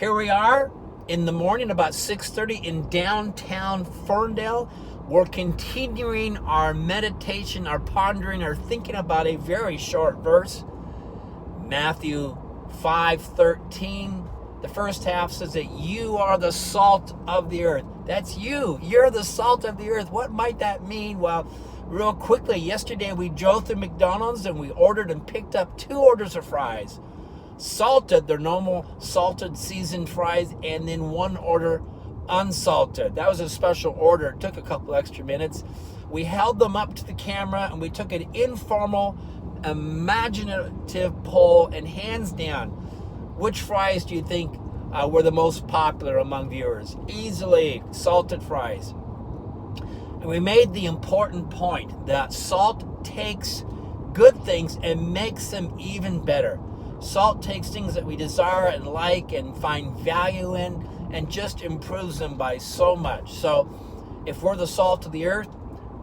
Here we are in the morning, about 6:30 in downtown Ferndale. We're continuing our meditation, our pondering, our thinking about a very short verse. Matthew 5:13. The first half says that you are the salt of the earth. That's you. You're the salt of the earth. What might that mean? Well, real quickly, yesterday we drove through McDonald's and we ordered and picked up 2 orders of fries. Salted, their normal salted seasoned fries, and then 1 order unsalted. That was a special order. It took a couple extra minutes. We held them up to the camera and we took an informal, imaginative poll, and hands down, which fries do you think were the most popular among viewers? Easily salted fries. And we made the important point that salt takes good things and makes them even better. Salt takes things that we desire and like and find value in and just improves them by so much. So if we're the salt of the earth,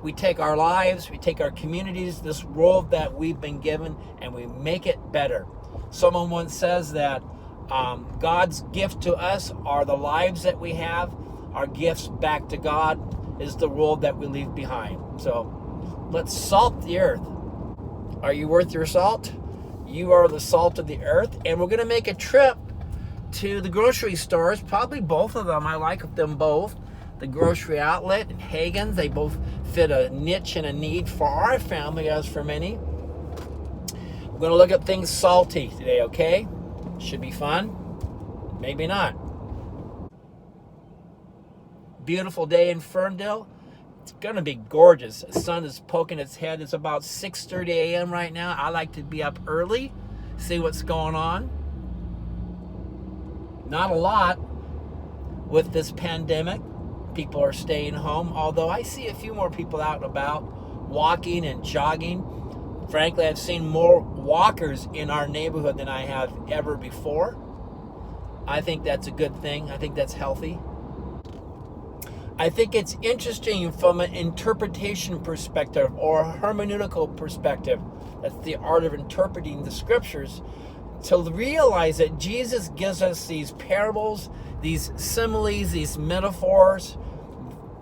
we take our lives, we take our communities, this world that we've been given, and we make it better. Someone once says that God's gift to us are the lives that we have. Our gifts back to God is the world that we leave behind. So let's salt the earth. Are you worth your salt? You are the salt of the earth. And we're going to make a trip to the grocery stores, probably both of them. I like them both. The grocery outlet and Hagen's, they both fit a niche and a need for our family, as for many. We're going to look at things salty today, okay? Should be fun. Maybe not. Beautiful day in Ferndale. It's going to be gorgeous. The sun is poking its head. It's about 6:30 a.m. right now. I like to be up early, see what's going on. Not a lot with this pandemic. People are staying home, although I see a few more people out and about walking and jogging. Frankly, I've seen more walkers in our neighborhood than I have ever before. I think that's a good thing. I think that's healthy. I think it's interesting from an interpretation perspective or a hermeneutical perspective. That's the art of interpreting the scriptures. To realize that Jesus gives us these parables, these similes, these metaphors,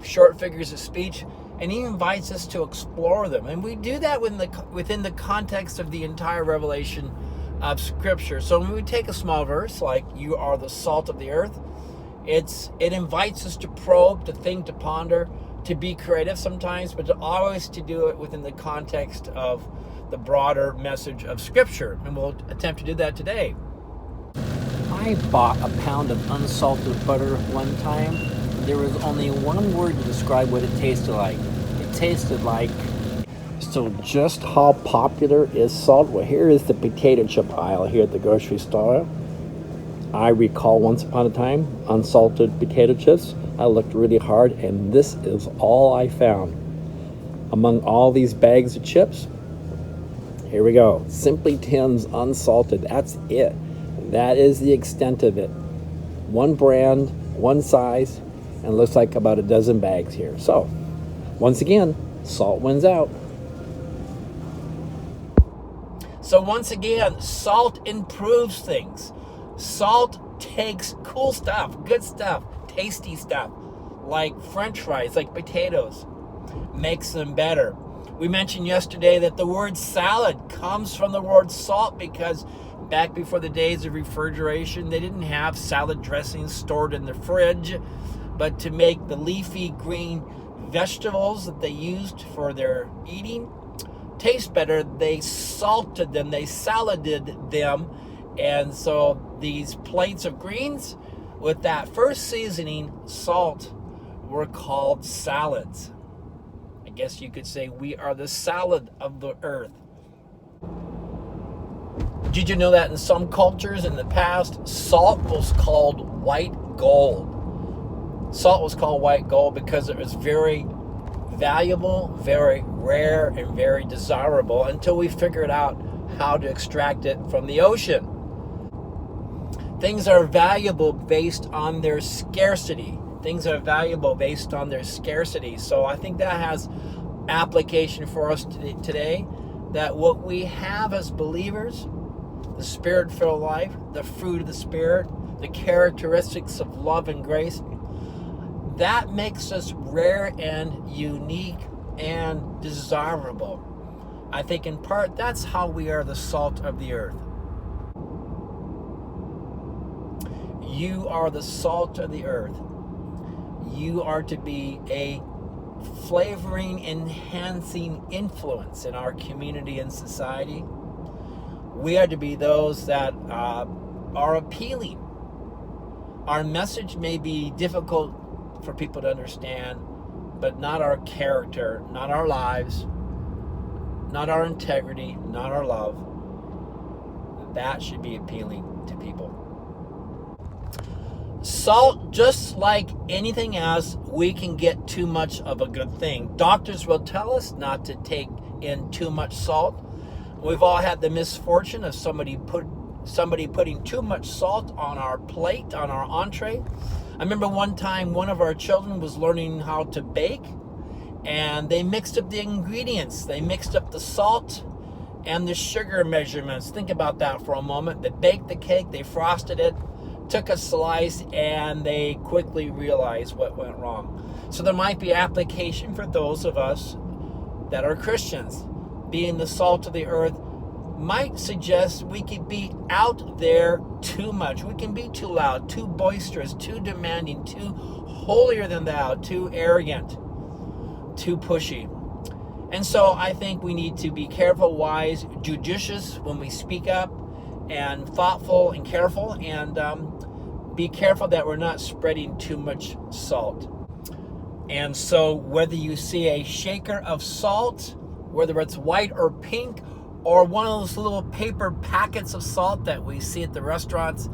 short figures of speech, and he invites us to explore them. And we do that within the context of the entire revelation of Scripture. So when we take a small verse like you are the salt of the earth, it invites us to probe, to think, to ponder, to be creative sometimes, but always to do it within the context of the broader message of Scripture. And we'll attempt to do that today. I bought a pound of unsalted butter one time. There was only one word to describe what it tasted like. It tasted like... So just how popular is salt? Well, here is the potato chip aisle here at the grocery store. I recall once upon a time, unsalted potato chips. I looked really hard, and this is all I found. Among all these bags of chips, here we go. Simply Tim's unsalted. That's it. That is the extent of it. One brand, one size, and looks like about a dozen bags here. So, once again, salt wins out. So once again, salt improves things. Salt takes cool stuff, good stuff, tasty stuff, like French fries, like potatoes, makes them better. We mentioned yesterday that the word salad comes from the word salt because back before the days of refrigeration, they didn't have salad dressings stored in the fridge, but to make the leafy green vegetables that they used for their eating taste better, they salted them, they saladed them. And so these plates of greens with that first seasoning, salt, were called salads. I guess you could say we are the salad of the earth. Did you know that in some cultures in the past, salt was called white gold? Salt was called white gold because it was very valuable, very rare, and very desirable until we figured out how to extract it from the ocean. Things are valuable based on their scarcity. Things are valuable based on their scarcity. So I think that has application for us today, that what we have as believers, the Spirit-filled life, the fruit of the Spirit, the characteristics of love and grace, that makes us rare and unique and desirable. I think in part that's how we are the salt of the earth. You are the salt of the earth. You are to be a flavoring, enhancing influence in our community and society. We are to be those that are appealing. Our message may be difficult for people to understand, but not our character, not our lives, not our integrity, not our love. That should be appealing to people. Salt, just like anything else, we can get too much of a good thing. Doctors will tell us not to take in too much salt. We've all had the misfortune of somebody putting too much salt on our plate, on our entree. I remember one time one of our children was learning how to bake, and they mixed up the ingredients. They mixed up the salt and the sugar measurements. Think about that for a moment. They baked the cake, they frosted it, took a slice, and they quickly realized what went wrong. So there might be application for those of us that are Christians. Being the salt of the earth might suggest we could be out there too much. We can be too loud, too boisterous, too demanding, too holier than thou, too arrogant, too pushy. And so I think we need to be careful, wise, judicious when we speak up, and thoughtful and careful, and be careful that we're not spreading too much salt. And so whether you see a shaker of salt, whether it's white or pink, or one of those little paper packets of salt that we see at the restaurants,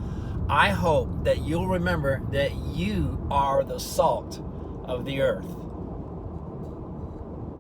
I hope that you'll remember that you are the salt of the earth.